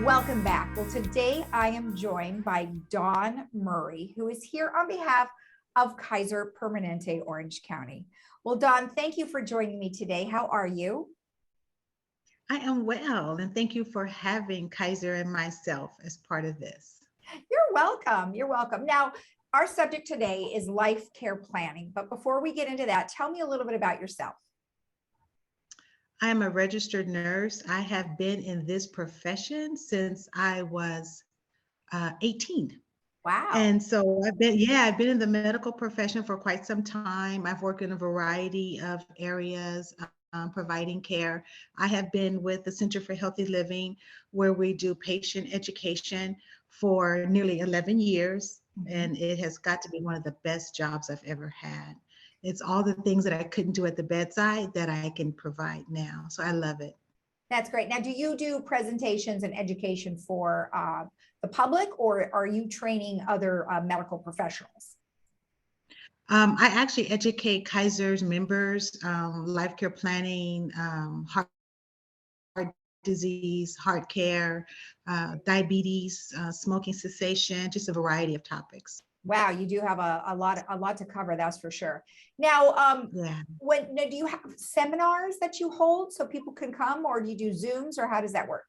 Welcome back. Well, today I am joined by Dawn Murray, who is here on behalf of Kaiser Permanente, Orange County. Well, Dawn, thank you for joining me today. How are you? I am well, and thank you for having Kaiser and myself as part of this. You're welcome. You're welcome. Now, our subject today is life care planning. But before we get into that, tell me a little bit about yourself. I am a registered nurse. I have been in this profession since I was 18. Wow. And so I've been in the medical profession for quite some time. I've worked in a variety of areas, providing care. I have been with the Center for Healthy Living, where we do patient education for nearly 11 years. And it has got to be one of the best jobs I've ever had. It's all the things that I couldn't do at the bedside that I can provide now. So I love it. That's great. Now, do you do presentations and education for the public, or are you training other medical professionals? I actually educate Kaiser's members, life care planning, heart disease, heart care, diabetes, smoking cessation, just a variety of topics. Wow, you do have a lot to cover, that's for sure. Now, Yeah. now, do you have seminars that you hold so people can come, or do you do Zooms, or how does that work?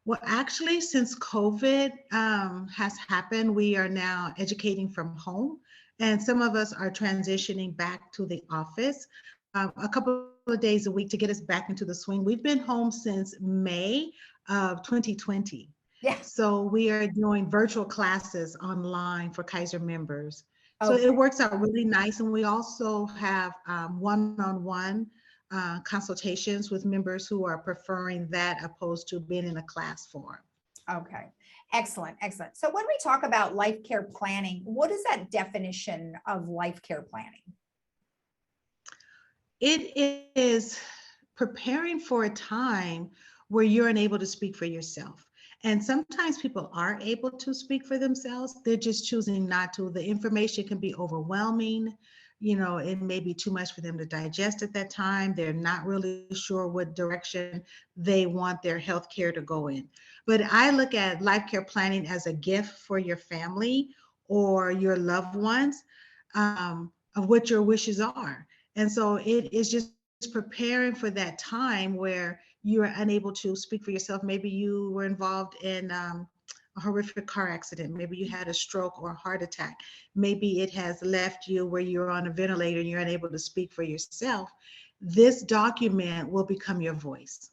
Well, actually, since COVID has happened, we are now educating from home, and some of us are transitioning back to the office a couple of days a week to get us back into the swing. We've been home since May of 2020. Yeah. So we are doing virtual classes online for Kaiser members. So Okay. it works out really nice. And we also have one-on-one consultations with members who are preferring that opposed to being in a class form. Okay. Excellent. Excellent. So when we talk about life care planning, what is that definition of life care planning? It is preparing for a time where you're unable to speak for yourself. And sometimes people are able to speak for themselves. They're just choosing not to. The information can be overwhelming. You know, it may be too much for them to digest at that time. They're not really sure what direction they want their health care to go in. But I look at life care planning as a gift for your family or your loved ones, of what your wishes are. And so it is just preparing for that time where you are unable to speak for yourself. Maybe you were involved in a horrific car accident. Maybe you had a stroke or a heart attack. Maybe it has left you where you're on a ventilator and you're unable to speak for yourself. This document will become your voice.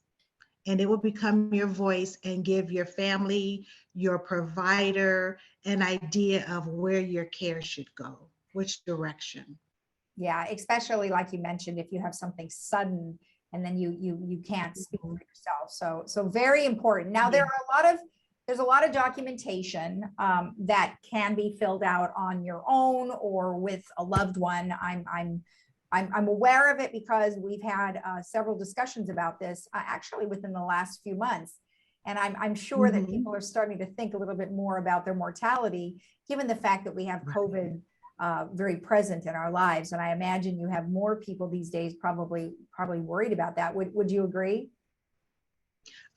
And it will become your voice and give your family, your provider, an idea of where your care should go, which direction. Yeah, especially like you mentioned, if you have something sudden and then you can't speak for yourself. So very important. Now Yeah. there's a lot of documentation that can be filled out on your own or with a loved one. I'm aware of it because we've had several discussions about this actually within the last few months. And I'm sure that people are starting to think a little bit more about their mortality, given the fact that we have COVID very present in our lives. And I imagine you have more people these days probably worried about that. Would you agree?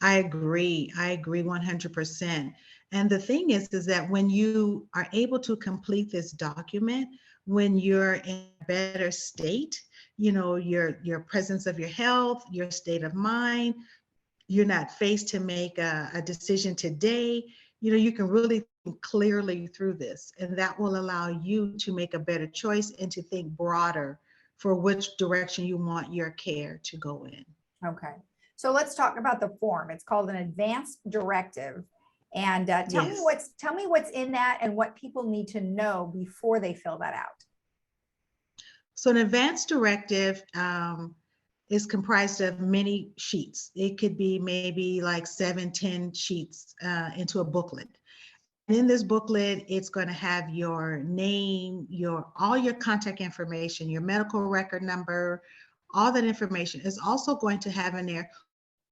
I agree. I agree 100%. And the thing is that when you are able to complete this document, when you're in a better state, you know, your presence of your health, your state of mind, you're not faced to make a decision today, you know, you can really think clearly through this, and that will allow you to make a better choice and to think broader for which direction you want your care to go in. Okay. So let's talk about the form. It's called an advanced directive. And tell me Yes. what's in that and what people need to know before they fill that out. So an advanced directive is comprised of many sheets. It could be maybe like 7, 10 sheets into a booklet. And in this booklet, it's going to have your name, all your contact information, your medical record number, all that information. Is also going to have in there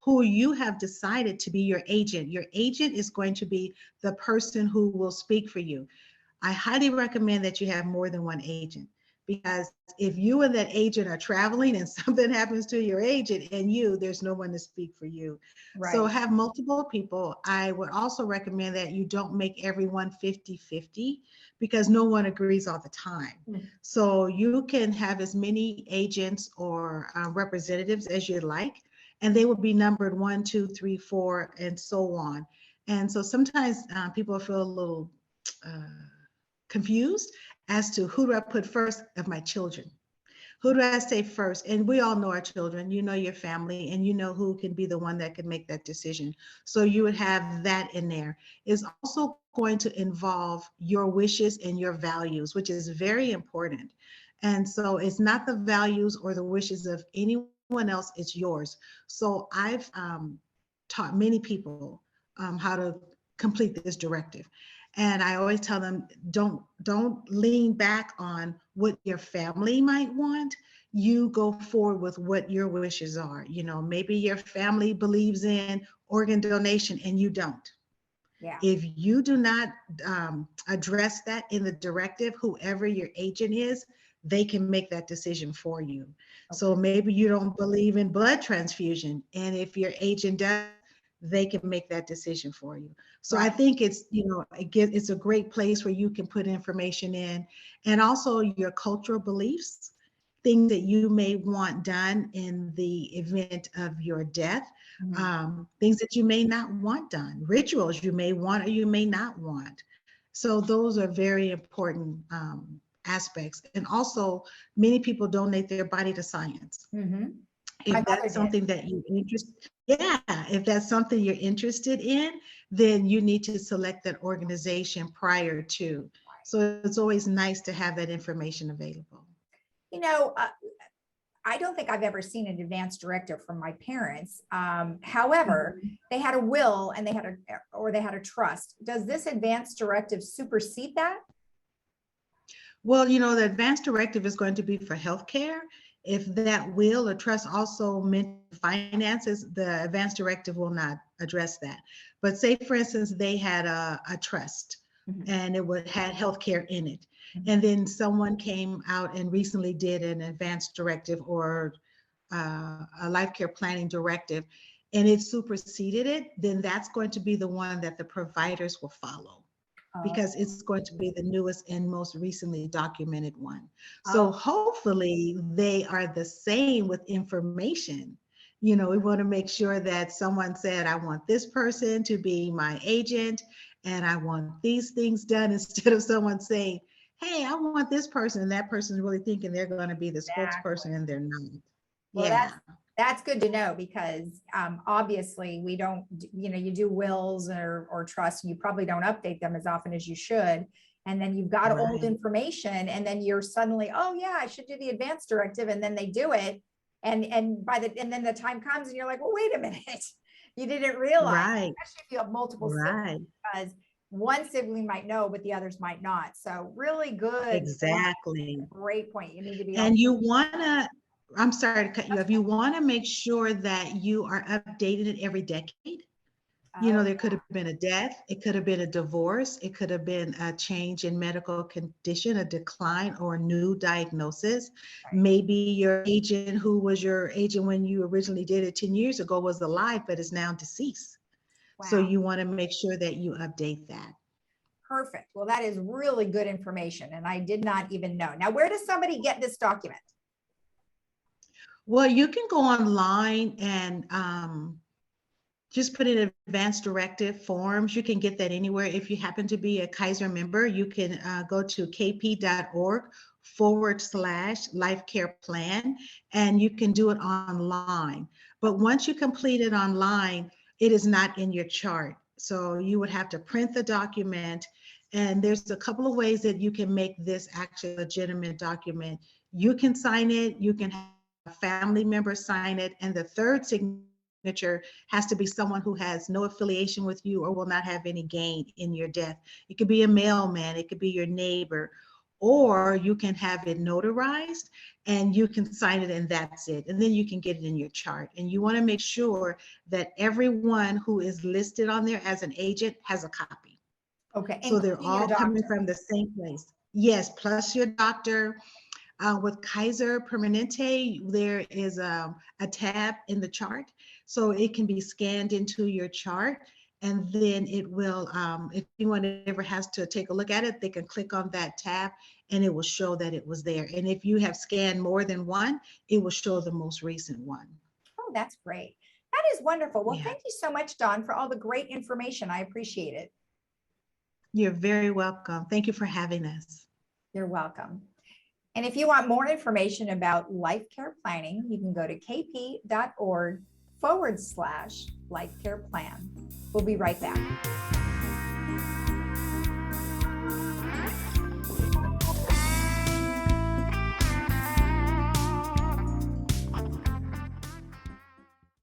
who you have decided to be your agent. Your agent is going to be the person who will speak for you. I highly recommend that you have more than one agent. because if you and that agent are traveling and something happens to your agent and there's no one to speak for you. So Right. have multiple people. I would also recommend that you don't make everyone 50-50 because no one agrees all the time. Mm. So you can have as many agents or representatives as you like, and they will be numbered 1, 2, 3, 4, and so on. And so sometimes people feel a little confused as to who do I put first of my children? Who do I say first? And we all know our children, you know your family, and you know who can be the one that can make that decision. So you would have that in there. It's also going to involve your wishes and your values, which is very important. And so it's not the values or the wishes of anyone else, it's yours. So I've taught many people how to complete this directive. And I always tell them, don't lean back on what your family might want. You go forward with what your wishes are. You know, maybe your family believes in organ donation and you don't. Yeah. If you do not address that in the directive, whoever your agent is, they can make that decision for you. Okay. So maybe you don't believe in blood transfusion, and if your agent does, they can make that decision for you. So I Right. think it's, it's a great place where you can put information in, and also your cultural beliefs, things that you may want done in the event of your death, things that you may not want done, rituals you may want or you may not want. So those are very important aspects. And also, many people donate their body to science. Mm-hmm. If My mother that's did. something that you're interested, yeah, if that's something you're interested in, then you need to select that organization prior to. So it's always nice to have that information available. You know, I don't think I've ever seen an advance directive from my parents. However, Mhm. they had a will and they had a trust. Does this advance directive supersede that? Well, the advance directive is going to be for healthcare. If that will or trust also meant finances, the advance directive will not address that. But say, for instance, they had a trust and it had healthcare in it. And then someone came out and recently did an advance directive or a life care planning directive, and it superseded it, then that's going to be the one that the providers will follow, because it's going to be the newest and most recently documented one. So hopefully they are the same with information. We want to make sure that someone said, I want this person to be my agent and I want these things done, instead of someone saying, hey, I want this person, and that person's really thinking they're going to be the spokesperson and they're not. Well, Yeah. that's good to know, because obviously we don't, you do wills or trusts, and you probably don't update them as often as you should. And then you've got old Right. information, and then you're suddenly, oh yeah, I should do the advance directive. And then they do it. And then the time comes and you're like, well, wait a minute, you didn't realize, Right. especially if you have multiple Right. siblings, because one sibling might know, but the others might not. So really good. Exactly. Great point. You need to be on. And you want to, I'm sorry to cut you off. You want to make sure that you are updating it every decade. There could have been a death, it could have been a divorce, it could have been a change in medical condition, a decline or a new diagnosis. Right. Maybe your agent, who was your agent when you originally did it 10 years ago, was alive but is now deceased. Wow. So you want to make sure that you update that. Perfect. Well, that is really good information, and I did not even know. Now, where does somebody get this document? Well, you can go online and just put in advanced directive forms. You can get that anywhere. If you happen to be a Kaiser member, you can go to kp.org/LifeCarePlan, and you can do it online. But once you complete it online, it is not in your chart. So you would have to print the document. And there's a couple of ways that you can make this actually a legitimate document. You can sign it, you can have a family member sign it, and the third signature has to be someone who has no affiliation with you or will not have any gain in your death. It could be a mailman, it could be your neighbor, or you can have it notarized and you can sign it and that's it. And then you can get it in your chart. And you want to make sure that everyone who is listed on there as an agent has a copy. Okay. So they're all coming from the same place. Yes, plus your doctor. With Kaiser Permanente, there is a tab in the chart, so it can be scanned into your chart, and then it will, if anyone ever has to take a look at it, they can click on that tab and it will show that it was there. And if you have scanned more than one, it will show the most recent one. Oh, that's great. That is wonderful. Well, Yeah. thank you so much, Dawn, for all the great information. I appreciate it. You're very welcome. Thank you for having us. You're welcome. And if you want more information about life care planning, you can go to kp.org/lifecareplan. We'll be right back.